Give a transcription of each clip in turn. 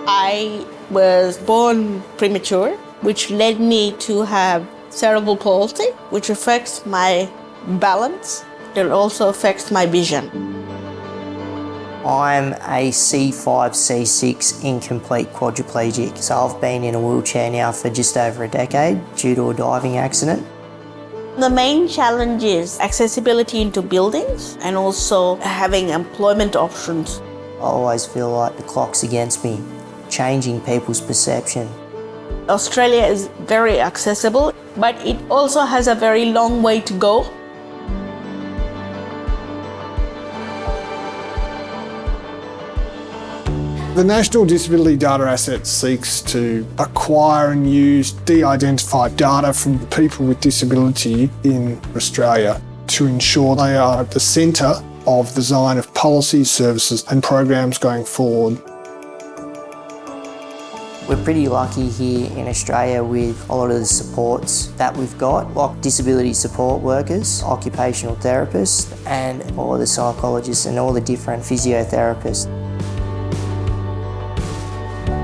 I was born premature, which led me to have cerebral palsy, which affects my balance. It also affects my vision. I'm a C5, C6 incomplete quadriplegic, so I've been in a wheelchair now for just over a decade due to a diving accident. The main challenge is accessibility into buildings and also having employment options. I always feel like the clock's against me, changing people's perception. Australia is very accessible, but it also has a very long way to go. The National Disability Data Asset seeks to acquire and use de-identified data from people with disability in Australia to ensure they are at the centre of the design of policies, services and programs going forward. We're pretty lucky here in Australia with a lot of the supports that we've got, like disability support workers, occupational therapists and all the psychologists and all the different physiotherapists.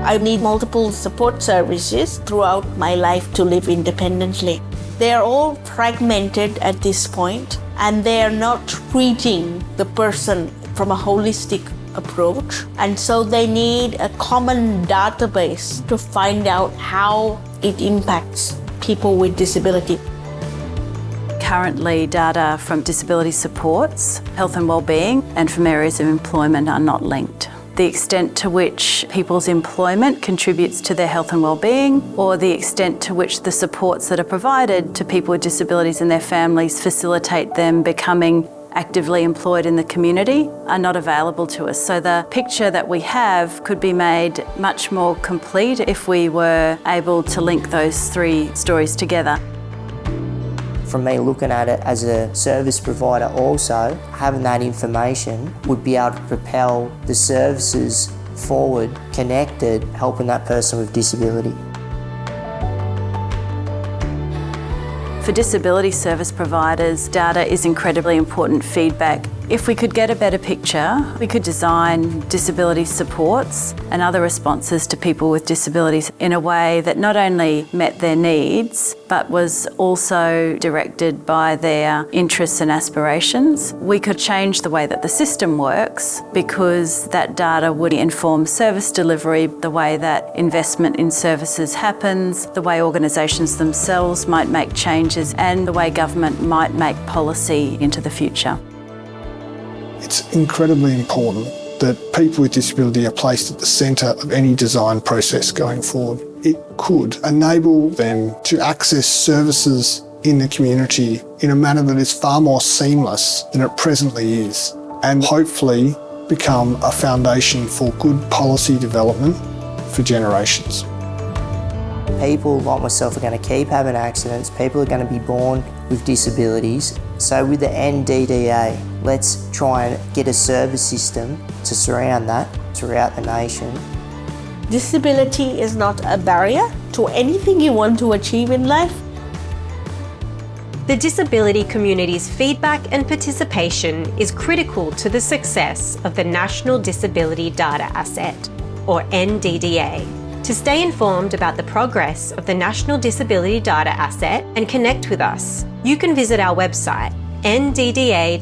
I need multiple support services throughout my life to live independently. They are all fragmented at this point, and they are not treating the person from a holistic approach. And so they need a common database to find out how it impacts people with disability. Currently, data from disability supports, health and wellbeing, and from areas of employment are not linked. The extent to which people's employment contributes to their health and wellbeing, or the extent to which the supports that are provided to people with disabilities and their families facilitate them becoming actively employed in the community, are not available to us. So the picture that we have could be made much more complete if we were able to link those three stories together. From me looking at it as a service provider also, having that information would be able to propel the services forward, connected, helping that person with disability. For disability service providers, data is incredibly important feedback. If we could get a better picture, we could design disability supports and other responses to people with disabilities in a way that not only met their needs, but was also directed by their interests and aspirations. We could change the way that the system works because that data would inform service delivery, the way that investment in services happens, the way organisations themselves might make changes, and the way government might make policy into the future. It's incredibly important that people with disability are placed at the centre of any design process going forward. It could enable them to access services in the community in a manner that is far more seamless than it presently is, and hopefully become a foundation for good policy development for generations. People like myself are going to keep having accidents, people are going to be born with disabilities. So with the NDDA, let's try and get a service system to surround that throughout the nation. Disability is not a barrier to anything you want to achieve in life. The disability community's feedback and participation is critical to the success of the National Disability Data Asset, or NDDA. To stay informed about the progress of the National Disability Data Asset and connect with us, you can visit our website ndda.gov.au.